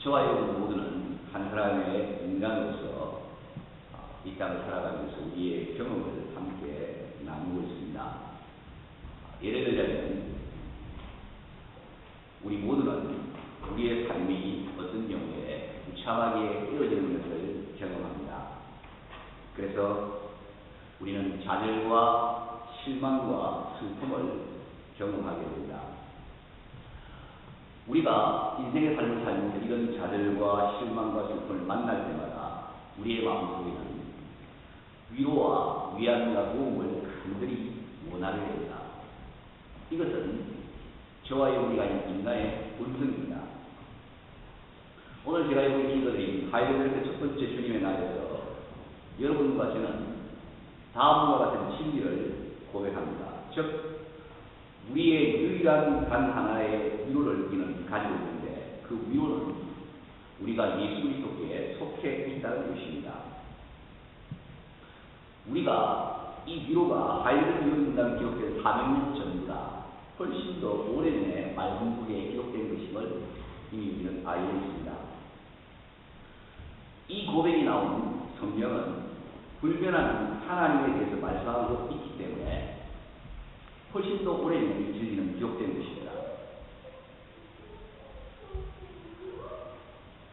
저와 여러분 모두는 한 사람의 인간으로서 이 땅을 살아가면서 우리의 경험을 함께 나누고 있습니다. 예를 들자면 우리 모두는 우리의 삶이 어떤 경우에 무참하게 깨어지는 것을 경험합니다. 그래서 우리는 좌절과 실망과 슬픔을 경험하게 됩니다. 우리가 인생의 삶을 살면서 이런 좌절과 실망과 슬픔을 만날 때마다 우리의 마음속에는 위로와 위안과 도움을 간절히 원하게 됩니다. 이것은 저와 여러분이 인간의 본성입니다. 오늘 제가 여러분께 기도드린 하이델베르크 첫 번째 주님의 날에서 여러분과 저는 다음과 같은 진리를 고백합니다. 즉 우리의 유일한 단 하나의 위로를 우리는 가지고 있는데 그 위로는 우리가 예수 그리스도께 속해 있다는 것입니다. 우리가 이 위로가 하이델베르크 위로인다는 기록된 400년 전보다 훨씬 더 오래전에 말씀국에 기록된 것임을 이미 우리는 알고 있습니다. 이 고백이 나온 성경은 불변한 하나님에 대해서 말씀하고 있기 때문에 훨씬 더 오래전에 진리는 기록된 것입니다.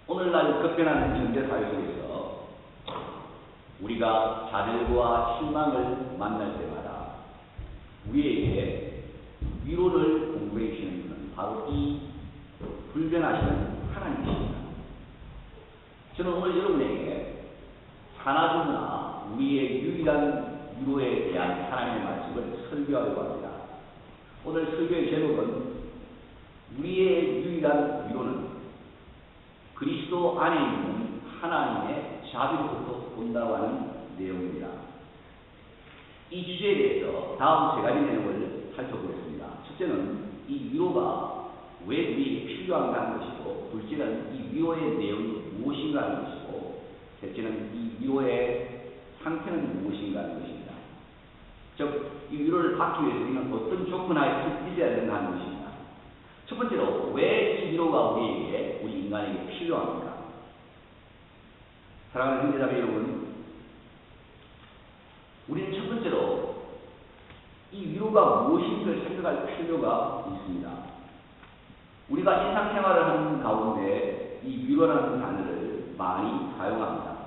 오늘날 급변하는 현대사회 속에서 우리가 좌절과 실망을 만날 때마다 우리에게 위로를 공부해 주시는 분은 바로 이 불변하시는 하나님이십니다. 저는 오늘 여러분에게 하나주나 우리의 유일한 위로에 대한 하나님의 말씀을 설교하려고 합니다. 오늘 설교의 제목은 우리의 유일한 위로는 그리스도 안에 있는 하나님의 자비로부터 온다고 하는 내용입니다. 이 주제에 대해서 다음 세 가지 내용을 살펴보겠습니다. 첫째는 이 위로가 왜 우리에게 필요한가 하는 것이고, 둘째는 이 위로의 내용이 무엇인가 하는 것이고, 셋째는 이 위로의 상태는 무엇인가 하는 것입니다. 즉, 이 위로를 받기 위해서 우리는 어떤 조건 하에 있어야 된다 하는 것입니다. 첫 번째로, 왜 이 위로가 우리에게, 우리 인간에게 필요합니까? 사랑하는 형제자매 여러분, 우리는 첫 번째로 이 위로가 무엇인지를 생각할 필요가 있습니다. 우리가 일상생활을 하는 가운데 이 위로라는 단어를 많이 사용합니다.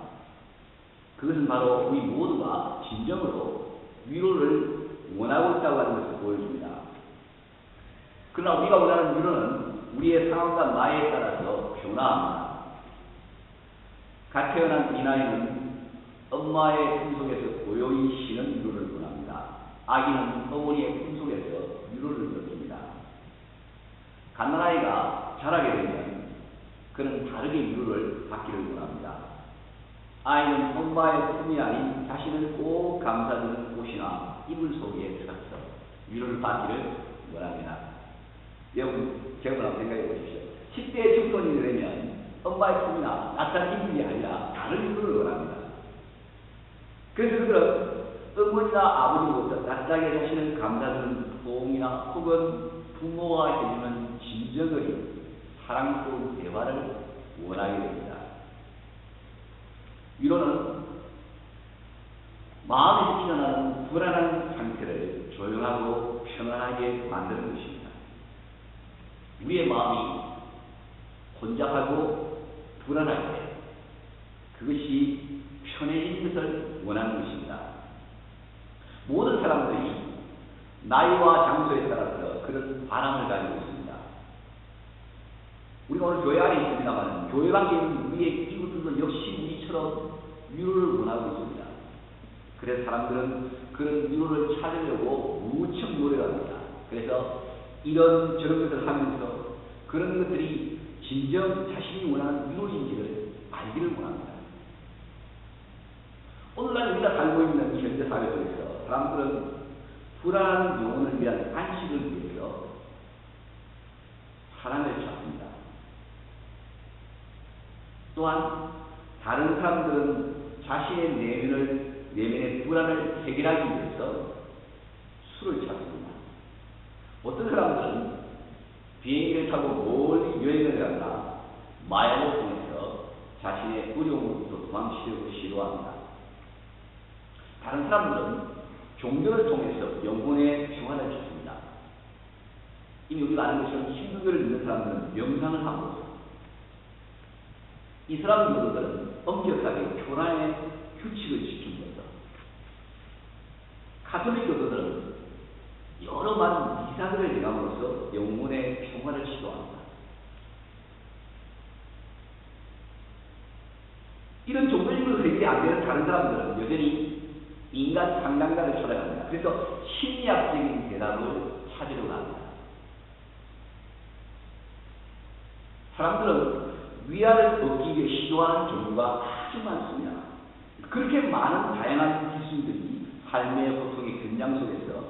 그것은 바로 우리 모두가 진정으로 위로를 원하고 있다고 하는 것을 보여줍니다. 그러나 우리가 원하는 위로는 우리의 상황과 나이에 따라서 변화합니다. 갓 태어난 이 나이는 엄마의 품속에서 고요히 쉬는 위로를 원합니다. 아기는 어머니의 품속에서 위로를 느낍니다. 갓난아이가 자라게 되면 그는 다르게 위로를 받기를 원합니다. 아이는 엄마의 품이 아닌 자신을 꼭 감싸주는 옷이나 이불 속에 들어서 위로를 받기를 원합니다. 여러분, 여러분 한번 생각해 보십시오. 10대 중년이 되면 엄마의 품이나 낯선 이불이 아니라 다른 위로를 원합니다. 그래서 그들은 어머니나 아버지로부터 낯싸게 자신을 감싸주는 포옹이나 혹은 부모가 해주는 진정어린 사랑스러운 대화를 원하게 됩니다. 위로는 마음에서 일어나는 불안한 상태를 조용하고 편안하게 만드는 것입니다. 우리의 마음이 혼잡하고 불안할 때 그것이 편해지는 것을 원하는 것입니다. 모든 사람들이 나이와 장소에 따라서 그런 바람을 가지고 있습니다. 우리가 오늘 교회 안에 있습니다만 교회 밖에 있는 우리의 이웃들도 역시 우리처럼 위로를 원하고 있습니다. 그래서 사람들은 그런 위로를 찾으려고 무척 노력합니다. 그래서 이런 저런 것을 하면서 그런 것들이 진정 자신이 원하는 위로인지를 알기를 원합니다. 오늘날 우리가 살고 있는 이 현대 사회 속에서 사람들은 불안한 영혼을 위한 안식을 위해서 사랑을 찾습니다. 또한 다른 사람들은 자신의 내면의 불안을 해결하기 위해서 술을 찾습니다. 어떤 사람들은 비행기를 타고 멀리 여행을 가거나 마약을 통해서 자신의 어려움으로부터 도망치려고 시도합니다. 다른 사람들은 종교를 통해서 영혼의 평화를 찾습니다. 이미 우리가 아는 것처럼 힌두교를 믿는 사람들은 명상을 하고 이슬람 교도들은 엄격하게 교란의 규칙을 지킵니다. 가톨릭 교도들은 여러 많은 미사들을 행함으로써 영혼의 평화를 시도합니다. 이런 종교적으로 해결이 안 되는 다른 사람들은 여전히 인간 상담가를 찾아갑니다. 그래서 심리학적인 대답을 찾으려고 합니다. 사람들은 위안을 얻기 위해 시도하는 종류가 아주 많습니다. 그렇게 많은 다양한 기술들이 삶의 고통의 견장 속에서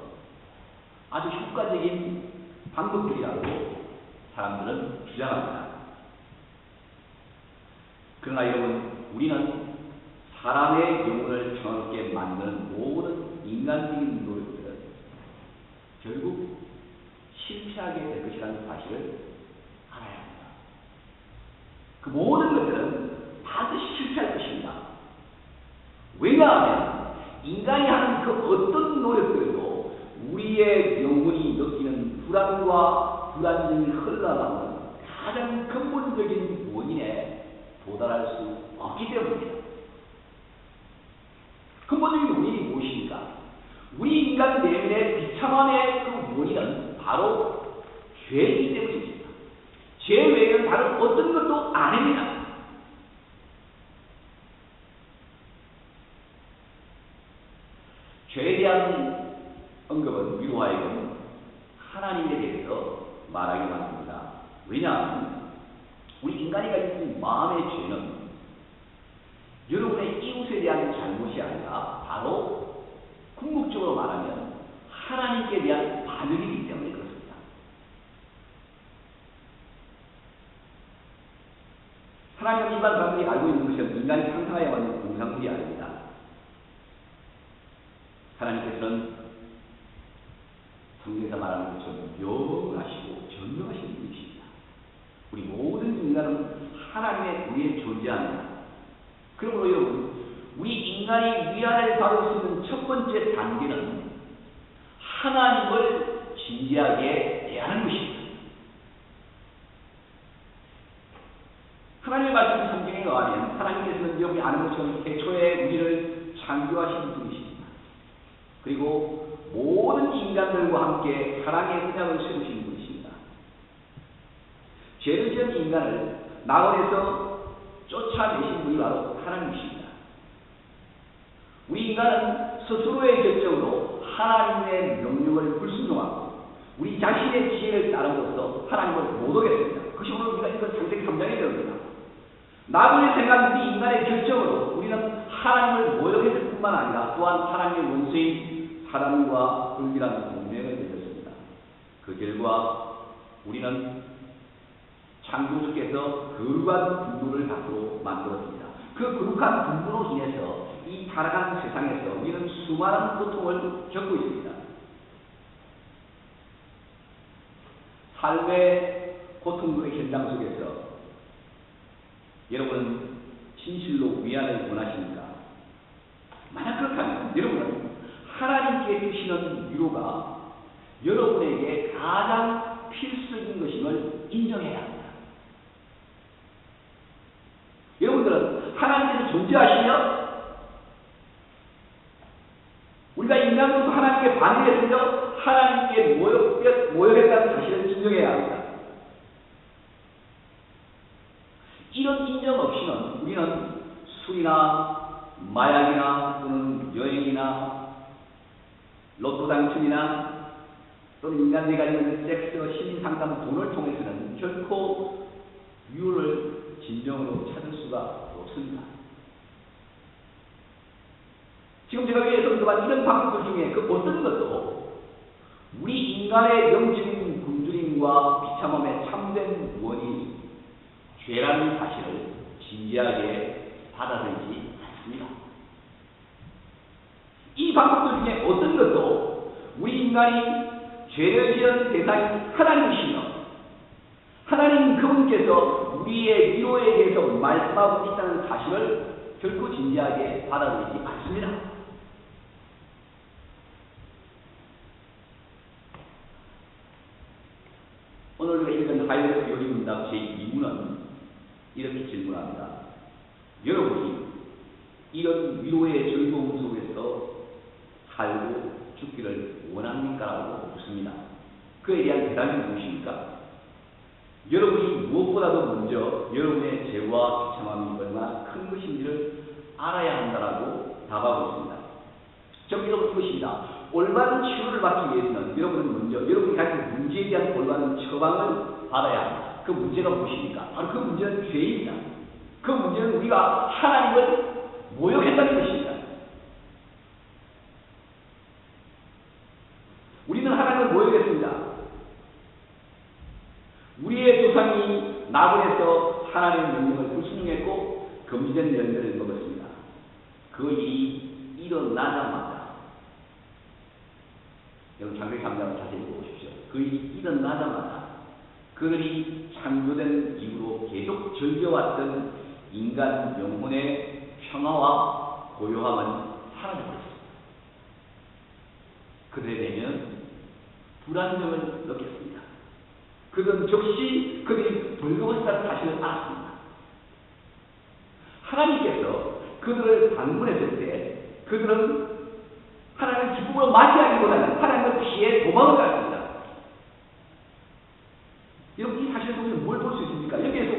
아주 효과적인 방법들이라고 사람들은 주장합니다. 그러나 여러분, 우리는 사람의 영혼을 평화롭게 만드는 모든 인간적인 노력들은 결국 실패하게 될 것이라는 사실을 알아야 합니다. 그 모든 것들은 반드시 실패할 것입니다. 왜냐하면 인간이 하는 그 어떤 노력들도 우리의 영혼이 느끼는 불안과 불안정이 흘러나오는 가장 근본적인 원인에 도달할 수 없기 때문입니다. 근본적인 원인이 무엇입니까? 우리 인간 내면의 비참함의 그 원인은 바로 죄이기 때문입니다. 죄 외에는 다른 어떤 것도 아닙니다. 죄에 대한 언급은 위로하여금 하나님에 대해서 말하게 만듭니다. 왜냐하면 우리 인간이 가진 마음의 죄는 여러분의 이웃에 대한 잘못이 아니라 바로 궁극적으로 말하면 하나님께 대한 반역이기 때문에 그렇습니다. 하나님은 일반 사람들이 알고 있는 것은 인간이 상상하여야 하는 공상들이 아닙니다. 하나님께서는 성경에서 말하는 것처럼 영원하시고 전능하신 분이십니다. 우리 모든 인간은 하나님의 위에 존재합니다. 그러므로 여러분, 우리 인간이 위안을 받을 수 있는 첫 번째 단계는 하나님을 진지하게 대하는 것입니다. 하나님의 말씀 성경에 의하면 하나님께서는 여러분이 아는 것처럼 태초에 우리를 창조하신 분이십니다. 그리고 모든 인간들과 함께 사랑의 언약을 세우신 분이십니다. 죄를 지은 인간을 낙원에서 쫓아내신 분이 바로 하나님이십니다. 우리 인간은 스스로의 결정으로 하나님의 명령을 불순종하고 우리 자신의 지혜를 따름으로써 하나님을 못 오겠습니다. 그것이 오늘 우리가 읽은 창세기 3장의 내용입니다. 나중에 생각한 우리 인간의 결정으로 우리는 하나님을 모욕했을 뿐만 아니라 또한 하나님의 원수인 사람과 불길한 동맹을 맺었습니다. 그 결과 우리는 창조주께서 거룩한 분노를 밖으로 만들었습니다. 그 거룩한 분노로 인해서 이 타락한 세상에서 우리는 수많은 고통을 겪고 있습니다. 삶의 고통의 현장 속에서 여러분은 진실로 위안을 원하십니까? 만약 그렇다면 여러분은 하나님께 주시는 위로가 여러분에게 가장 필수적인 것임을 인정해야 합니다. 여러분들은 하나님께서 존재하시며 우리가 인간으로서 하나님께 반대했으며 하나님께 모욕했다는 사실을 인정해야 합니다. 이런 인정 없이는 우리는 술이나 마약이나 또는 여행이나 로또 당첨이나 또는 인간들이 가지는 섹스, 심리상담, 돈을 통해서는 결코 위로를 진정으로 찾을 수가 없습니다. 지금 제가 위에서 언급한 이런 방법들 중에 그 어떤 것도 우리 인간의 영적인 굶주림과 비참함의 참된 원인이 죄라는 사실을 진지하게 받아들이지 않습니다. 이 방법들 중에 어떤 것도 우리 인간이 죄를 지은 대상이 하나님이시며 하나님 그분께서 우리의 위로에 대해서 말씀하고 있다는 사실을 결코 진지하게 받아들이지 않습니다. 오늘 우리가 읽은 하이레스 요리문답 제2문은 이렇게 질문합니다. 여러분이 이런 위로의 즐거움 속에서 살고 죽기를 원합니까? 라고 묻습니다. 그에 대한 대답이 무엇입니까? 여러분이 무엇보다도 먼저 여러분의 죄와 비참함이 얼마나 큰 것인지를 알아야 한다라고 답하고 있습니다. 정리로 이것입니다. 올바른 치료를 받기 위해서는 여러분은 먼저 여러분이 가진 문제에 대한 올바른 처방을 받아야 합니다. 그 문제가 무엇입니까? 바로 그 문제는 죄입니다. 그 문제는 우리가 하나님을 모욕했다는 것입니다. 우리는 하나님을 모욕했습니다. 우리의 조상이 나그네에서 하나님의 명령을 불순종했고 금지된 열매를 먹었습니다. 그 일이 일어나자마자 여러분 창세기 3장을 자세히 보십시오. 그 일이 일어나자마자 그들이 창조된 이후로 계속 즐겨왔던 인간 영혼의 평화와 고요함은 사라져버렸습니다. 그들에 대면 불안정을 느꼈습니다. 그건 즉시 그들이 벌거벗었다는 사실을 알았습니다. 하나님께서 그들을 방문했을 때 그들은 하나님의 기쁨으로 맞이하기보다는 하나님을 피해 도망을 갔습니다. 여러분 이 사실을 보면 뭘 볼 수 있습니까? 여기에서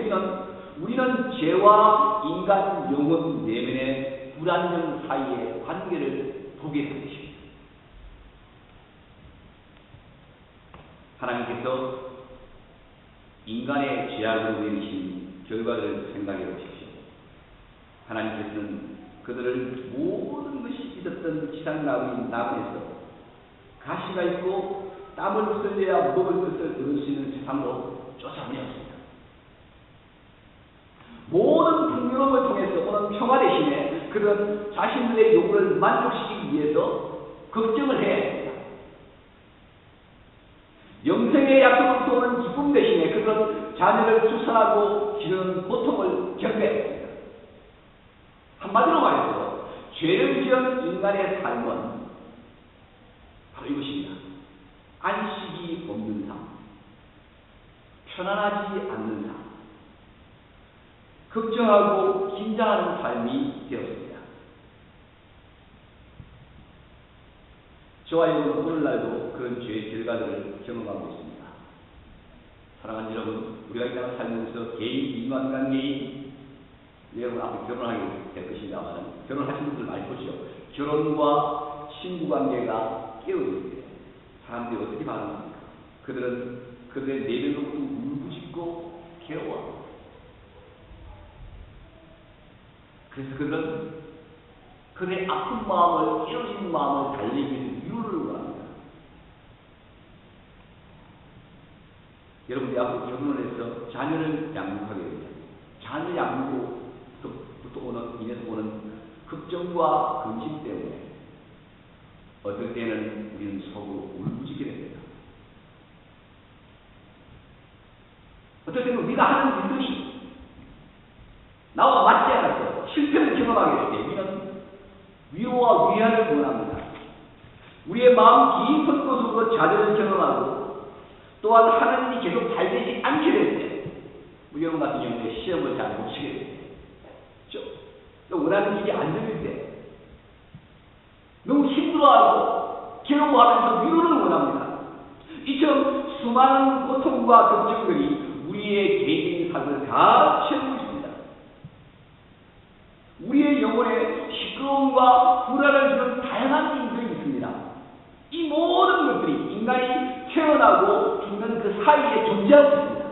우리는 죄와 인간 영혼 내면의 불안정 사이의 관계를 보게 된 것입니다. 하나님께서 인간의 죄악으로 내리신 결과를 생각해 보십시오. 하나님께서는 그들을 모든 것이 있었던 지상 나무에서 가시가 있고 땀을 흘려야 먹을 것을 얻을 수 있는 세상으로 쫓아내었습니다. 모든 풍요로움을 통해서 오는 평화 대신에 그들은 자신들의 요구를 만족시키기 위해서 걱정을 해야 합니다. 영생의 약속을 도는 기쁨 대신에 그들은 자녀를 출산하고 기르는 고통을 경배했습니다. 한마디로 말해서 죄를 지은 인간의 삶은 바로 이것입니다. 안식이 없는 삶, 편안하지 않는 삶, 걱정하고 긴장하는 삶이 되었습니다. 저와 여러분은 오늘날도 그런 죄의 결과들을 경험하고 있습니다. 사랑하는 여러분, 우리가 이 땅을 살면서 개인, 인간관계인 여러분 앞에 결혼하게 될 것입니다만 결혼하신 분들 많이 보시죠. 결혼과 친구관계가 깨어질 때 사람들이 어떻게 반응합니까? 그들은 그들의 내면으로부터 울부짖고 괴로워합니다. 그래서 그들은 그들의 아픈 마음을, 깨어진 마음을 달래기 위해서 위로를 원합니다. 여러분들이 앞으로 결혼을 해서 자녀를 양육하게 됩니다. 자녀 양육으로부터 인해서 오는 걱정과 근심 때문에 어떨 때는 우리는 속으로 울부짖게 됩니다. 어떨 때는 우리가 하는 일들이 나와 맞지 않아서 실패를 경험하게 될 때 우리는 위로와 위안을 원합니다. 우리의 마음 깊은 곳으로 좌절을 경험하고 또한 하나님이 계속 잘 되지 않게 될 때 여러분 같은 경우에 시험을 잘 못 치게 될 때 원하는 일이 안 되는 때 너무 힘들어하고 괴로워하면서 위로를 원합니다. 이처럼 수많은 고통과 걱정들이 우리의 개인적인 삶을 다 채우고 있습니다. 우리의 영혼에 시끄러움과 불안을 주는 다양한 일들이 있습니다. 이 모든 것들이 인간이 태어나고 죽는 그 사이에 존재하고 있습니다.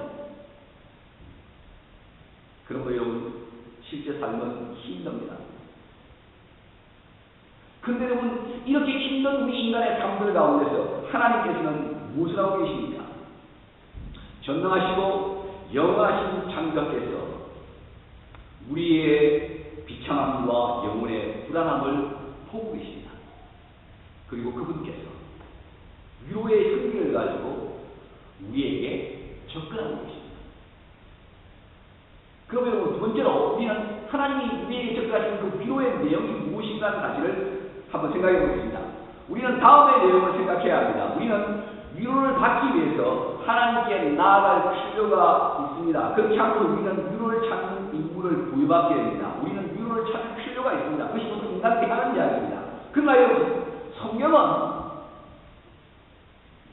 그러므로 여러분, 실제 삶은 힘듭니다. 그런데 여러분, 이렇게 힘든 우리 인간의 삶들 가운데서 하나님께서는 무엇을 하고 계십니까? 전능하시고 영원하신 창조자께서 우리의 비참함과 영혼의 불안함을 보고 계십니다. 그리고 그분께서 위로의 승리를 가지고 우리에게 접근하고 계십니다. 그러면 두 번째로 우리는 하나님이 우리에게 접근하신 그 위로의 내용이 무엇인가 하는 사실을 한번 생각해 보겠습니다. 우리는 다음의 내용을 생각해야 합니다. 우리는 위로를 받기 위해서 하나님께 나아갈 필요가 있습니다. 그렇지 않고 우리는 위로를 찾는 인물을 부여받게 됩니다. 우리는 위로를 찾는 필요가 있습니다. 그것이 모두 인간에게 하는 이야기입니다. 그러나 여러분, 성경은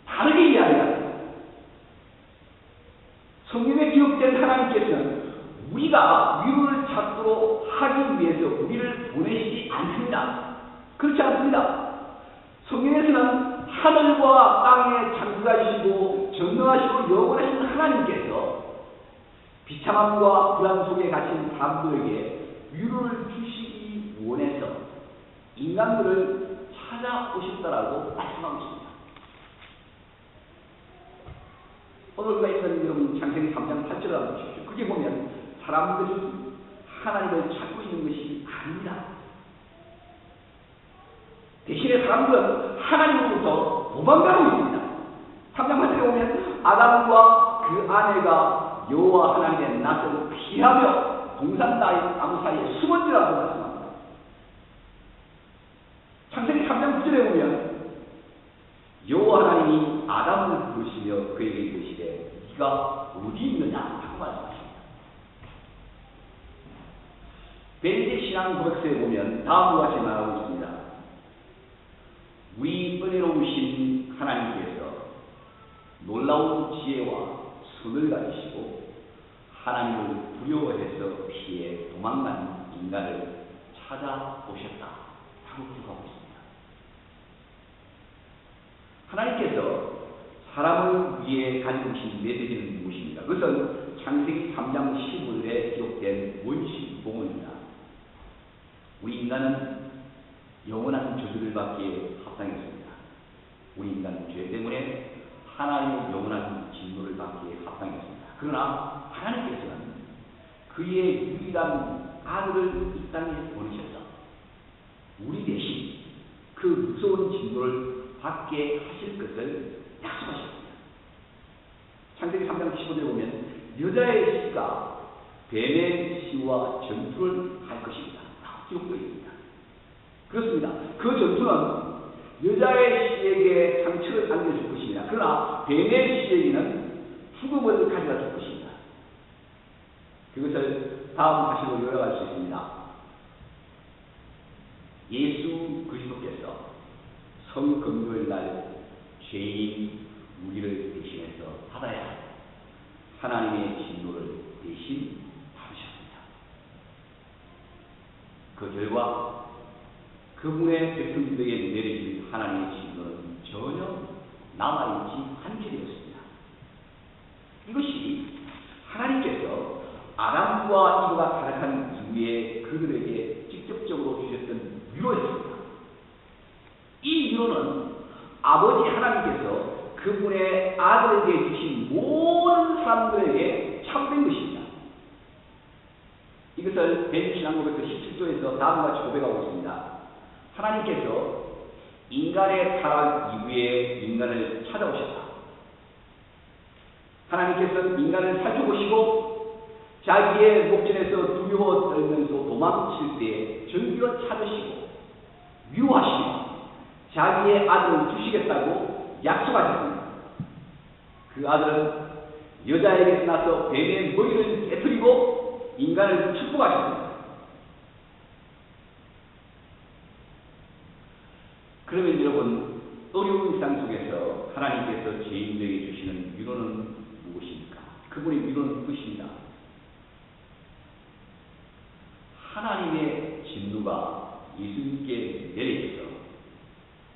다르게 이야기합니다. 성경에 기록된 하나님께서는 우리가 위로를 찾도록 하기 위해서 우리를 보내시지 않습니다. 그렇지 않습니다. 성경에서는 하늘과 땅에 창조하시고 전능하시고 영원하신 하나님께서 비참함과 불안 속에 갇힌 사람들에게 위로를 주시기 원해서 인간들을 찾아오셨다라고 말씀하고 있습니다. 오늘 우리가 읽은 여러분 창세기 3장 8절을 한번 보십시오. 그게 보면 사람들이 하나님을 찾고 있는 것이 아닙니다. 대신에 사람들은 하나님으로부터 도망가고 있습니다. 3장 8절에 보면 아담과 그 아내가 여호와 하나님의 낯을 피하며 동산 나무 사이에 숨은지라고 말씀합니다. 창세기 3장 9절에 보면 여호와 하나님이 아담을 부르시며 그에게 이르시되 네가 어디 있느냐라고 말씀하십니다. 베리제 신앙 고백서에 보면 다음과 같이 말하고 있습니다. 우리 은혜로우신 하나님께서 놀라운 지혜와 선을 가지시고 하나님을 두려워해서 피해 도망간 인간을 찾아오셨다 하고 기록하고 있습니다. 하나님께서 사람을 위해 가지고 계신 메시지는 무엇입니까? 그것은 창세기 3장 15절에 기록된 원시 봉헌입니다. 우리 인간은 영원한 저주를 받기에 합당했습니다. 우리 인간은 죄 때문에 하나님의 영원한 진노를 받기에 합당했습니다. 그러나 하나님께서는 그의 유일한 아들을 이 땅에 보내셔서 우리 대신 그 무서운 진노를 받게 하실 것을 약속하셨습니다. 창세기 3장 15절에 보면 여자의 씨가 뱀의 씨와 전투를 할 것입니다. 기록되어 있습니다. 그렇습니다. 그 전투는 여자의 씨에게 상처를 안겨줄 것입니다. 그러나 뱀의 씨에게는 죽음을 가져다 줄 것입니다. 그것을 다음 사실로 요약할 수 있습니다. 예수 그리스도께서 성금요일 날 죄인 우리를 대신해서 받아야 할 하나님의 진노를 대신 받으셨습니다. 그 결과 그분의 백성들에게 내려진 하나님의 진노는 전혀 남아있지 않게 되었습니다. 이것이 하나님께서 아담과 이브가 타락한 이후에 그들에게 직접적으로 주셨던 위로였습니다. 이 위로는 아버지 하나님께서 그분의 아들에게 주신 모든 사람들에게 참된 것입니다. 이것을 벤신앙고백서 17조에서 다음과 같이 고백하고 있습니다. 하나님께서 인간의 타락 이후에 인간을 찾아오셨다. 하나님께서는 인간을 살펴보시고 자기의 목전에서 두려워 떨면서 도망칠 때 전기로 찾으시고 위로하시고 자기의 아들을 주시겠다고 약속하셨습니다. 그 아들은 여자에게서 나서 뱀의 머리를 깨뜨리고 인간을 축복하셨습니다. 그러면 여러분, 어려운 일상 속에서 하나님께서 죄인들에게 주시는 위로는 무엇입니까? 그분의 위로는 무엇입니다? 하나님의 진노가 예수님께 내려져서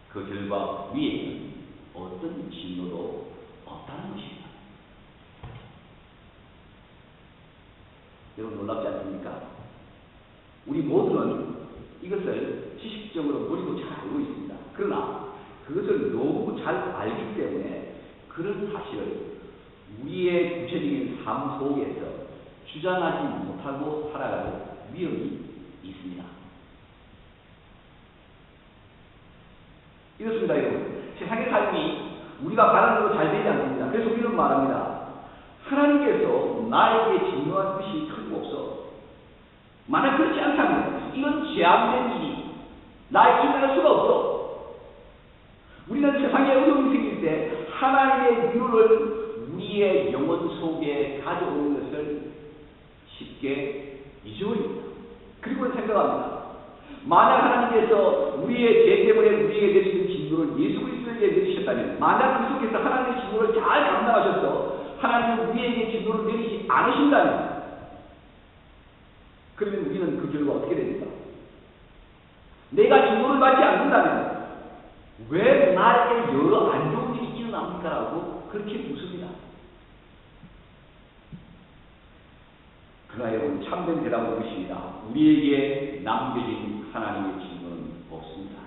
그 결과 위에는 어떤 진노도 없다는 것입니다. 여러분 놀랍지 않습니까? 우리 모두는 이것을 지식적으로 머리로 잘 알고 있습니다. 그러나 그것을 너무 잘 알기 때문에 그런 사실을 우리의 구체적인 삶 속에서 주장하지 못하고 살아가는 위험이 있습니다. 이렇습니다, 여러분. 세상의 삶이 우리가 바라는 대로 잘 되지 않습니다. 그래서 우리는 말합니다. 하나님께서 나에게 진노한 뜻이 틀림없어. 만약 그렇지 않다면 이건 제한된 일이 나에게 일어날 수가 없어. 우리는 세상에 어려움이 생길 때 하나님의 위로를 우리의 영혼 속에 가져오는 것을 쉽게 잊어버립니다. 그리고 생각합니다. 만약 하나님께서 우리의 죄 때문에 우리에게 내리는 진노를 예수 그리스도에게 내리셨다면, 만약 그 속에서 하나님의 진노를 잘 감당하셔서 하나님은 우리에게 진노를 내리지 않으신다면, 그러면 우리는 그 결과 어떻게 됩니까? 내가 진노를 받지 않는다면 왜 나에게 여러 안 좋은 일이 일어납니까? 라고 그렇게 묻습니다. 그러나 여러분, 참된 대답은 무엇입니다? 우리에게 남겨진 하나님의 진노는 없습니다.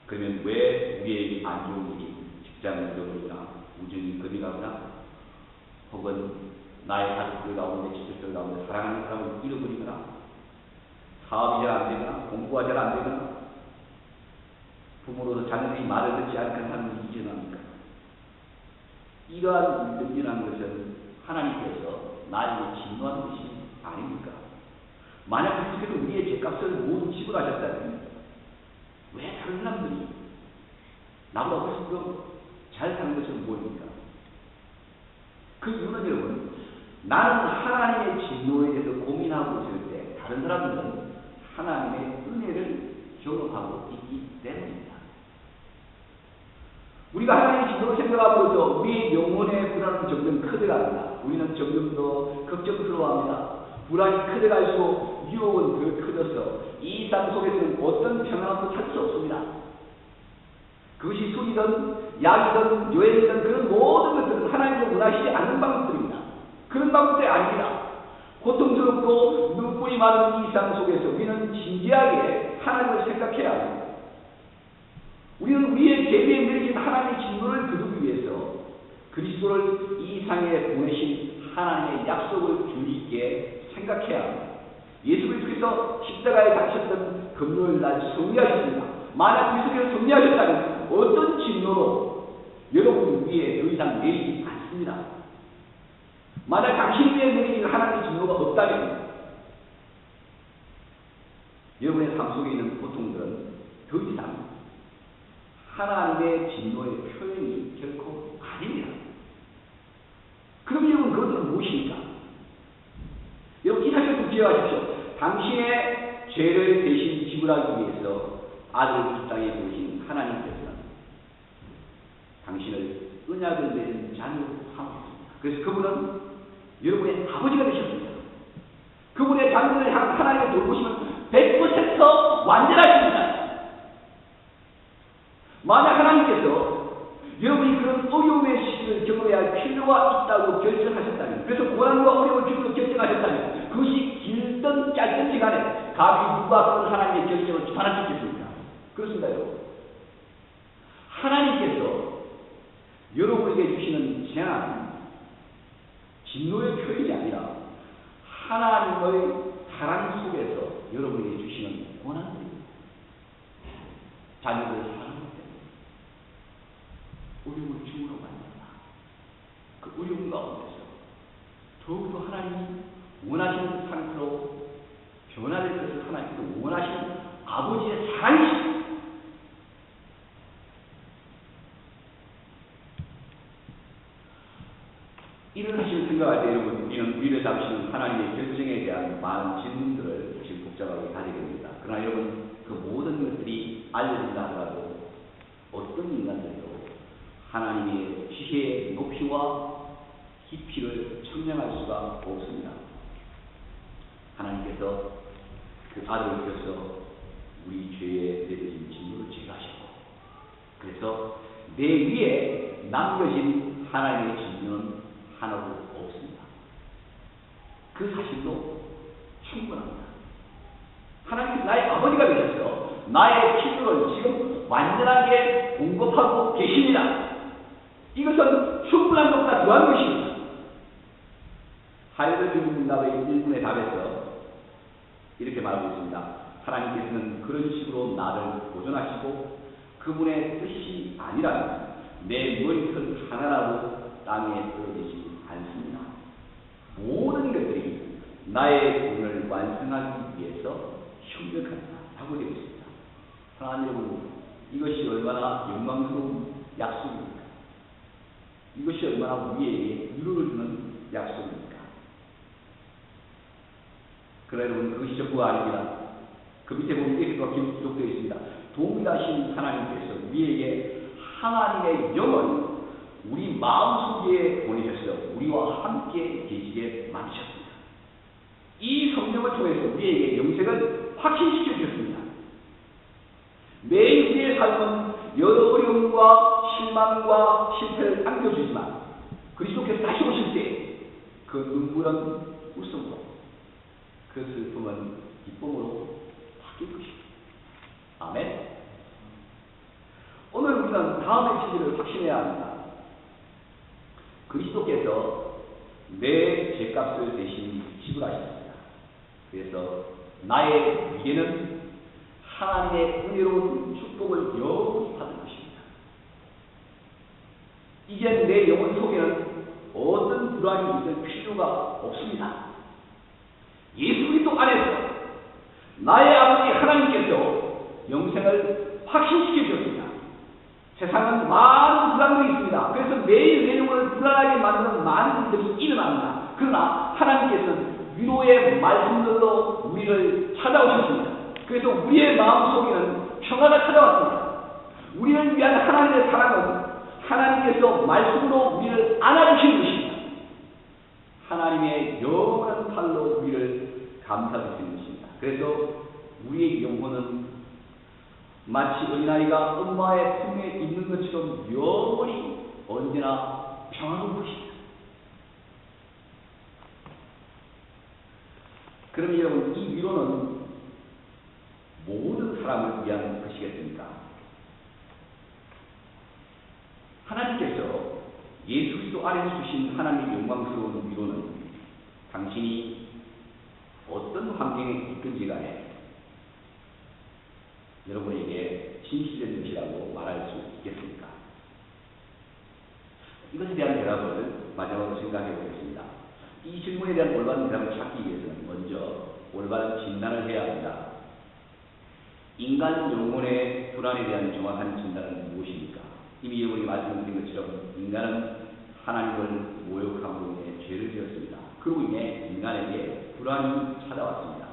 그러면 왜 우리에게 안 좋은 일이, 직장을 잃어버리거나 우정이 금이 가거나 혹은 나의 가족들 가운데, 친척들 가운데 사랑하는 사람을 잃어버리거나 사업이 잘 안 되거나 공부가 잘 안 되거나 부모로서 자녀들이 말을 듣지 않는 사람이 일어납니까? 이러한 일들이라는 것은 하나님께서 나에게 진노하는 것이 아닙니까? 만약 그리스도께서 우리의 죄값을 모두 지불하셨다면 왜 다른 사람들이 나보다 훨씬 더 잘 사는 것처럼 보입니까? 그 이유는 여러분, 나는 하나님의 진노에 대해서 고민하고 있을 때 다른 사람들은 하나님의 은혜를 경험하고 있기 때문입니다. 우리가 하나님의 진노를 생각함으로써 우리의 영혼의 불안은 점점 커져갑니다. 우리는 점점 더 걱정스러워합니다. 불안이 커져갈수록 유혹은 더 커져서 이 삶 속에서는 어떤 평안도 찾을 수 없습니다. 그것이 술이든 약이든 여행이든 그런 모든 것들은 하나님을 원하시지 않는 방법들입니다. 그런 방법들이 아닙니다. 고통스럽고 눈물이 많은 이 삶 속에서 우리는 진지하게 하나님을 생각해야 합니다. 우리는 우리의 죄에 내리신 하나님의 진노를 거두기 위해서 그리스도를 이 상에 보내신 하나님의 약속을 주의 있게 생각해야 합니다. 예수 그리스도께서 십자가에 달리셨던 금요일날 승리하셨습니다. 만약 그리스도께서 승리하셨다면 어떤 진노로 여러분 위에 더 이상 내리지 않습니다. 만약 당신 위에 내리는 하나님의 진노가 없다면 여러분의 삶 속에 있는 고통들은 더 이상 하나님의 진노의 표현이 결코 아닙니다. 그럼 여러분 그것은 무엇입니까? 여러분 이 사실을 좀 기억하십시오. 당신의 죄를 대신 지불하기 위해서 아들을 이 땅에 보내신 하나님께서는 당신을 언약을 맺은 자녀로 삼으셨습니다. 그래서 그분은 여러분의 아버지가 되셨습니다. 그분의 자녀를 향한 하나님의 돌보심은 100% 완전하십니다. 만약 하나님께서 여러분이 그런 어려움의 시기를 경험해야 할 필요가 있다고 결정하셨다면, 그래서 고난과 어려움을 주기로 결정하셨다면, 그것이 길든 짧든지 간에 감히 누가 그런 하나님의 결정을 주관할 수 있겠습니까? 그렇습니다, 여러분. 하나님께서 여러분에게 주시는 재앙은 진노의 표현이 아니라 하나님의 사랑 속에서 여러분에게 주시는 고난입니다. 자녀를 사랑하기 때문에 어려움을 주므로 만든다. 그 어려움 가운데서 더욱더 하나님이 원하시는 상태로 변화될 것을 하나님께서 원하시는 아버지의 사랑이십니다. 이런 사실을 생각할 때 여러분, 우리는 우리를 잡으시는 하나님의 결정에 대한 많은 질문들을 지금 복잡하게 가지게 됩니다. 그러나 여러분, 그 모든 것들이 알려진다 하더라도 어떤 인간들도 하나님의 지혜의 높이와 깊이를 측량할 수가 없습니다. 하나님께서 그 아들을 주셔서 우리 죄에 내려진 진노를 제거하시고, 그래서 내 위에 남겨진 하나님의 진노는 하나도 없습니다. 그 사실도 충분합니다. 하나님께서 나의 아버지가 되셔서 나의 필요를 지금 완전하게 공급하고 계십니다. 이것은 충분한 것보다 더한 것입니다. 하이드 질문답의 1분의 답에서 이렇게 말하고 있습니다. 하나님께서는 그런 식으로 나를 보존하시고 그분의 뜻이 아니라면 내 머리털 하나라도 땅에 떨어지지 않습니다. 모든 것들이 나의 구원을 완성하기 위해서 협력한다 하고 되어 있습니다. 하나님 여러분, 이것이 얼마나 영광스러운 약속입니까? 이것이 얼마나 우리에게 위로를 주는 약속입니까? 그러나 여러분, 그것이 전부가 아닙니다. 그 밑에 보면 이렇게 기록되어 있습니다. 동일하신 하나님께서 우리에게 하나님의 영을 우리 마음속에 보내셨어요. 우리와 함께 계시게 만드셨습니다. 이 성령을 통해서 우리에게 영생을 확신시켜 주셨습니다. 매일 우리의 삶은 여러 어려움과 실망과 실패를 안겨주지만 그리스도께서 다시 오실 때 그 눈물은 웃음으로, 그 슬픔은 기쁨으로 바뀔 것입니다. 아멘. 오늘 우리는 다음의 진리를 확신해야 합니다. 그리스도께서 내 죄값을 대신 지불하셨습니다. 그래서 나의 위에는 하나님의 은혜로운 축복을 영원히 받을 것입니다. 이제 내 영혼 속에는 어떤 불안이 있을 필요가 없습니다. 예수 그리스도 안에서 나의 아버지 하나님께서 영생을 확신시켜 주셨습니다. 세상은 많은 불안들이 있습니다. 그래서 매일 내 영혼을 불안하게 만드는 많은 일들이 일어납니다. 그러나 하나님께서는 위로의 말씀들로 우리를 찾아오셨습니다. 그래서 우리의 마음속에는 평화가 찾아왔습니다. 우리를 위한 하나님의 사랑은 하나님께서 말씀으로 우리를 안아주시는 것입니다. 하나님의 영원한 팔로 우리를 감싸주시는 것입니다. 그래서 우리의 영혼은 마치 어린아이가 엄마의 품에 있는 것처럼 영원히 언제나 평화로운 것입니다. 그럼 여러분, 이 위로는 모든 사람을 위한 것이겠습니까? 하나님께서 예수 그리스도 안에서 주신 하나님의 영광스러운 위로는 당신이 어떤 환경에 있든지 간에 여러분에게 진실된 것이라고 말할 수 있겠습니까? 이것에 대한 대답을 마지막으로 생각해 보겠습니다. 이 질문에 대한 올바른 대답을 찾기 위해서는 먼저 올바른 진단을 해야 합니다. 인간 영혼의 불안에 대한 정확한 진단은 무엇입니까? 이미 여러분이 말씀드린 것처럼 인간은 하나님을 모욕함으로 인해 죄를 지었습니다. 그로 인해 인간에게 불안이 찾아왔습니다.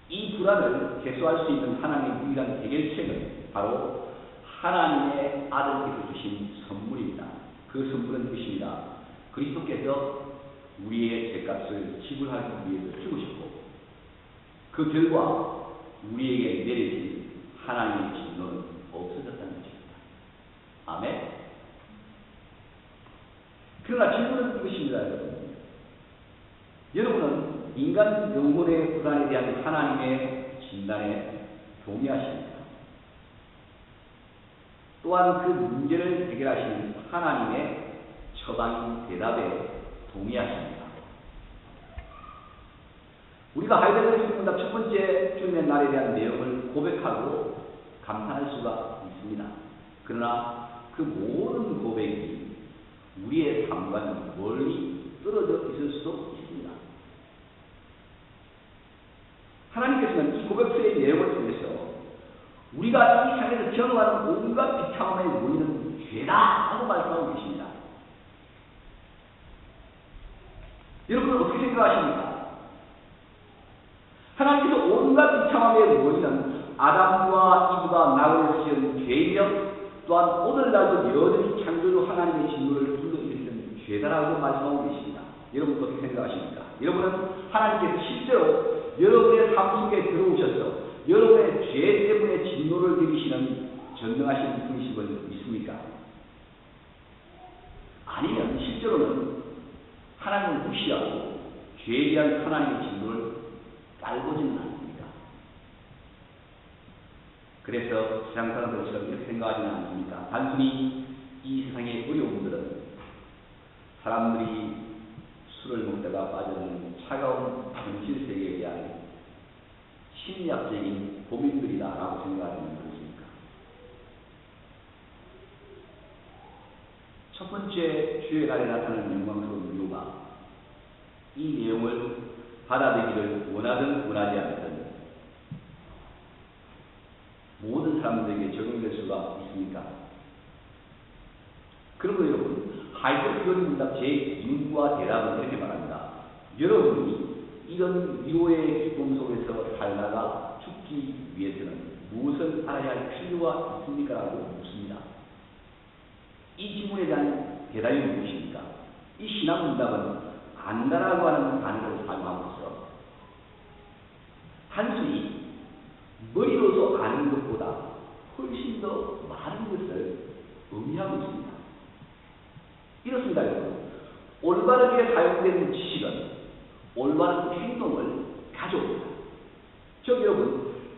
이 불안을 해소할 수 있는 하나님의 유일한 해결책은 바로 하나님의 아들께서 주신 선물입니다. 그 선물은 무엇입니다? 그리스도께서 우리의 죄값을 지불하기 위해서 죽으셨고 그 결과 우리에게 내려진 하나님의 진노는 없어졌다는 것입니다. 아멘. 그러나 질문은 이것입니다, 여러분. 여러분은 인간 영혼의 불안에 대한 하나님의 진단에 동의하십니까? 또한 그 문제를 해결하시는 하나님의 처방인 대답에 동의하십니까? 우리가 하이데거의 문답 첫 번째 주님의 날에 대한 내용을 고백하고 감탄할 수가 있습니다. 그러나 그 모든 고백이 우리의 삶과는 멀리 떨어져 있을 수도 있습니다. 하나님께서는 이 고백서의 내용을 통해서 우리가 이 세상에서 경험하는 온갖 비참함의 원인은 죄다 하고 말씀하고 계십니다. 여러분은 어떻게 생각하십니까? 하나님께서 온갖 비참함의 원인은 아담과 이브가 낙을 지은 죄이며 또한 오늘날도 여전히 창조주 하나님의 진노를 불러일으키는 죄다라고 말씀하고 계십니다. 여러분 어떻게 생각하십니까? 여러분은 하나님께서 실제로 여러분의 삶 속에 들어오셔서 여러분의 죄 때문에 진노를 내리시는 전능하신 분이심을 믿습니까? 아니면 실제로는 하나님을 무시하고 죄에 대한 하나님의 진노를 깔보지는 않습니까? 그래서 세상 사람들처럼 이렇게 생각하지는 않습니까? 단순히 이 세상의 어려움들은 사람들이 술을 먹다가 빠져드는 차가운 현실 세계에 대한 심리학적인 고민들이다라고 생각하지 않습니까? 첫 번째 주의 날에 나타나는 영광스러운 위로가 이 내용을 받아들이기를 원하든 원하지 않든 모든 사람들에게 적용될 수가 있습니까? 그러므로 여러분, 하이퍼피어리 문답 제6과 대답은 이렇게 말합니다. 여러분이 이런 위로의 기쁨 속에서 살다가 죽기 위해서는 무엇을 알아야 할 필요가 있습니까? 라고 묻습니다. 이 질문에 대한 대답이 무엇입니까? 이 신학 문답은 안다라고 하는 단어를 사용함으로써 단순히 머리로서 아는 것보다 훨씬 더 많은 것을 의미하고 있습니다. 이렇습니다, 여러분. 올바르게 사용되는 지식은 올바른 행동을 가져옵니다. 즉,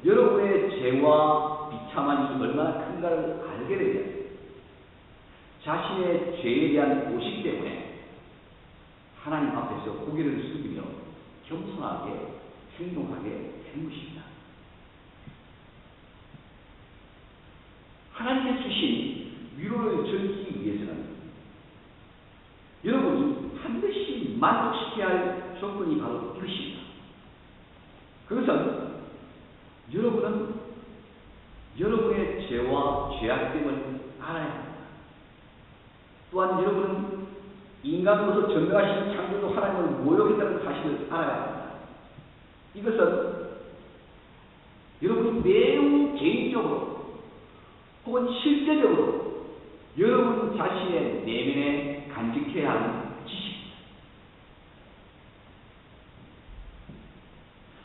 여러분의 죄와 비참함이 얼마나 큰가를 알게 되면 자신의 죄에 대한 의식 때문에 하나님 앞에서 고개를 숙이며 겸손하게 행동하게 되는 것입니다. 하나님께 주신 위로를 전하기 위해서는 여러분이 반드시 만족시켜야 할 조건이 바로 이것입니다. 그것은 여러분은 여러분의 죄와 죄악됨을 알아야 합니다. 또한 여러분은 인간으로서 전능하신 창조주 하나님을 모욕했다는 사실을 알아야 합니다. 이것은 여러분이 매우 개인적으로 혹은 실제적으로 여러분 자신의 내면에 간직해야 하는 지식입니다.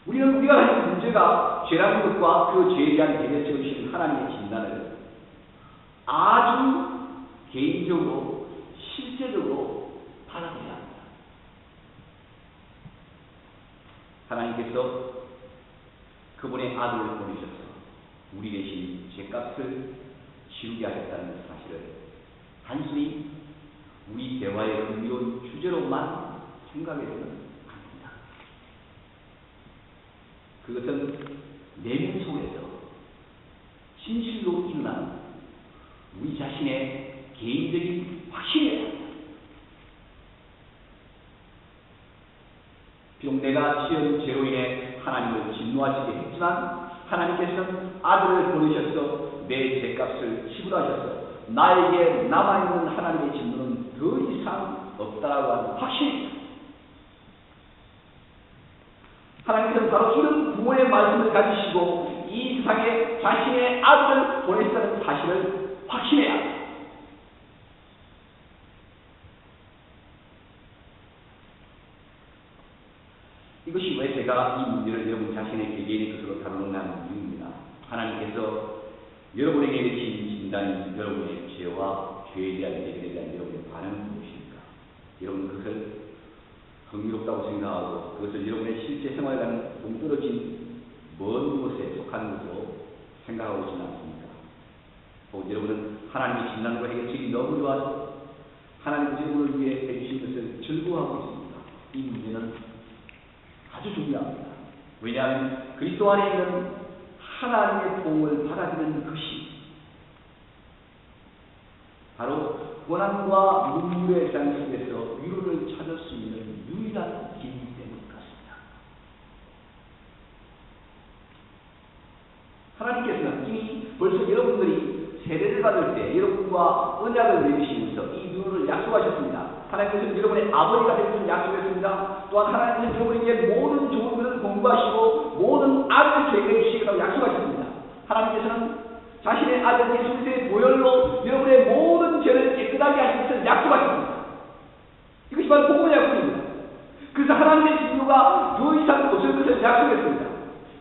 우리는 우리가 가진 문제가 죄라는 것과 그 죄에 대한 해결책을 주신 하나님의 진단을 아주 개인적으로 실제적으로 받아들여야 합니다. 하나님께서 그분의 아들을 보내셔서 우리 대신 죄값을 지우게 하셨다는 사실을 단순히 우리 대화의 흥미로운 주제로만 생각해서는 안 됩니다. 그것은 내면 속에서 진실로 일어나는 우리 자신의 개인적인 확신이어야 합니다. 비록 내가 지은 죄로 인해 하나님을 진노하시게 했지만 하나님께서는 아들을 보내셔서 내 죄값을 지불하셔서 나에게 남아있는 하나님의 진노는 더 이상 없다라고 하는 확신입니다. 하나님께서는 바로 이런 부모의 말씀을 가지시고 이 세상에 자신의 아들을 보내셨다는 사실을 확신해야 합니다. 이것이 왜 제가 이 문제를 여러분 자신의 개개인의 것으로 다루는 이유입니다. 하나님께서 여러분에게 내리신 진단이 여러분의 죄와 죄에 대한 해결에 대한 여러분의 반응은 무엇입니까? 여러분 그것을 흥미롭다고 생각하고 그것을 여러분의 실제 생활과는 동떨어진 먼 곳에 속하는 것으로 생각하고 있지는 않습니까? 혹은 여러분은 하나님의 진단과 해결책이 너무 좋아서 하나님께서 여러분을 위해 해주신 것을 즐거워하고 있습니다. 이 문제는 아주 중요합니다. 왜냐하면 그리스도 안에 있는 하나님의 도움을 받아들이는 것이 바로 고난과 눈물의 장 속에서 위로를 찾을 수 있는 유일한 길이기 때문인 것입니다. 하나님께서는 이미 벌써 여러분들이 세례를 받을 때 여러분과 언약을 맺으시면서 이 눈을 약속하셨습니다. 하나님께서는 여러분의 아버지가 될 것을 약속했습니다. 또한 하나님께서는 여러분에게 모든 좋은 것을 공부하시고 모든 악을 제거해 주시겠다고 약속하셨습니다. 하나님께서는 자신의 아들 예수 그리스도의 보혈로 여러분의 모든 죄를 깨끗하게 하실 것을 약속하셨습니다. 이것이 바로 복음의 약속입니다. 그래서 하나님의 진노가 더 이상 없을 것을 약속했습니다.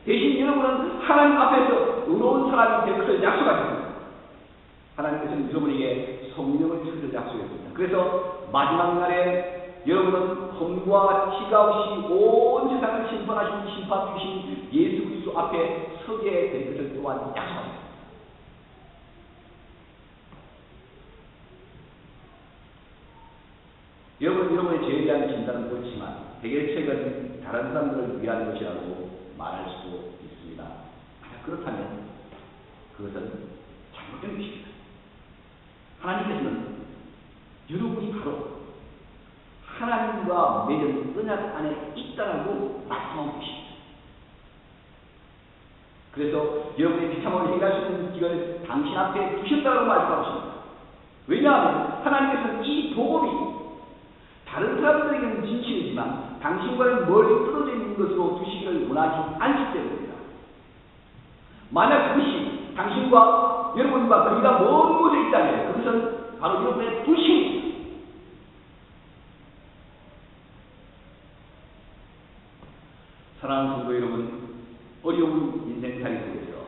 대신 여러분은 하나님 앞에서 의로운 사람이 될 것을 약속하셨습니다. 하나님께서는 여러분에게 성령을 주실 것을 약속했습니다. 그래서 마지막 날에 여러분은 검과 티가 없이 온 세상을 심판하신 심판 주신 예수 그리스도 앞에 서게 될 것을 또한 약속합니다. 여러분은 여러분의 죄에 대한 진단은 그렇지만 해결책은 다른 사람들을 위한 것이라고 말할 수도 있습니다. 그렇다면 그것은 잘못된 것입니다. 하나님께서는 여러분이 바로 하나님과 맺은 언약 안에 있다라고 말씀하고 계십니다. 그래서 여러분의 비참함을 해결할 수 있는 기회를 당신 앞에 두셨다고 말씀하십니다. 왜냐하면 하나님께서는 이 복음이 다른 사람들에게는 진실이지만 당신과는 멀리 떨어져 있는 것으로 두시기를 원하지 않기 때문입니다. 만약 그것이 당신과 여러분과 거리가 먼 곳에 있다면 그것은 바로 여러분의 불신입니다. 사랑하는 성도 여러분, 어려운 인생살이 속에서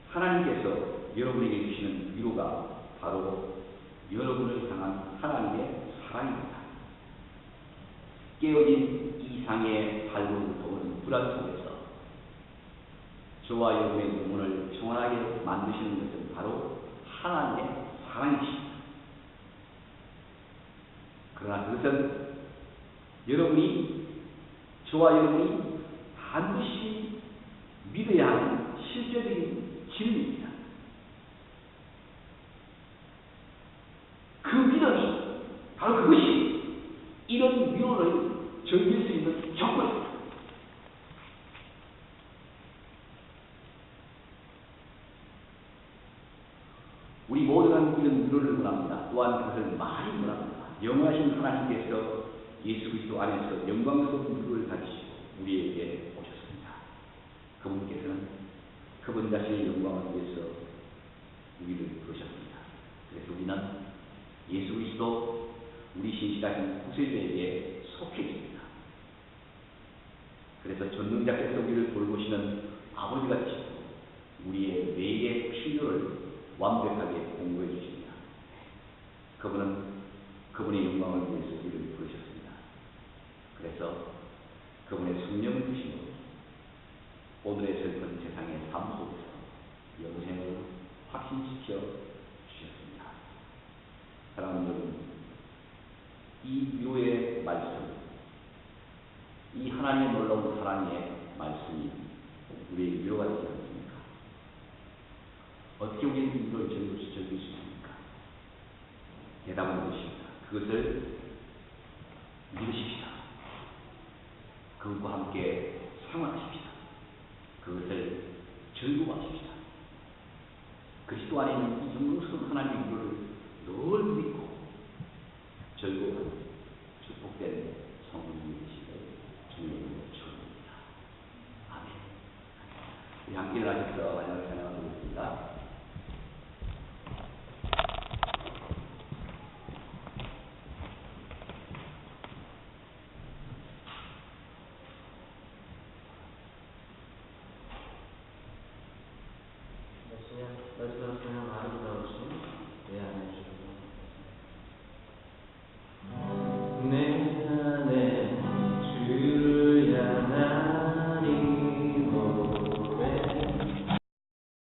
하나님께서 여러분에게 주시는 위로가 바로 여러분을 향한 하나님의 사랑입니다. 깨어진 이상의 삶을 더운 불안 속에서 저와 여러분의 영혼을 평안하게 만드시는 것은 바로 하나님의 사랑이십니다. 그러나 그것은 저와 여러분이 반드시 믿어야 하는 실제적인 진리입니다. 그 믿음이 바로 그것이 이런 위로를 즐길 수 있는 조건입니다. 우리 모두가 이런 위로를 원합니다. 또한 그것을 많이 원합니다. 영원하신 하나님께서 예수 그리스도 안에서 영광스러운 위로를 가지시고 우리에게 오셨습니다. 그분께서는 그분 자신의 영광을 위해서 우리를 부르셨습니다. 그래서 우리는 예수 그리스도 우리 신실하신 구세주에게 속해 있습니다. 그래서 전능자께서 우리를 돌보시는 아버지가 되시고 우리의 매일의 필요를 완벽하게 공부해 주십니다. 그분은 그분의 영광을 위해서 우리를 부르셨습니다. 그래서 그분의 성령을 주시고 오늘의 슬픈 세상의 삶 속에서 영생을 확신시켜 주셨습니다. 사랑하는 여러분, 이 위로의 말씀, 이 하나님의 놀라운 사랑의 말씀이 우리에게 위로가 되지 않습니까? 어떻게 우리는 위로를 즐길 수 있습니까? 대답은 무엇입니까? 그것을 믿으십시다. 그것과 함께 생활하십시다. 그것을 즐거워하십시다. 그리스도 안에 있는 이 영광스러운 하나님의 위로를 늘 믿고 즐거운 축복된 성도님이 되시길 주님으로 축원합니다. 아멘. 우리 함께 일어나셔서 마지막 찬양을 드리겠습니다. 마지막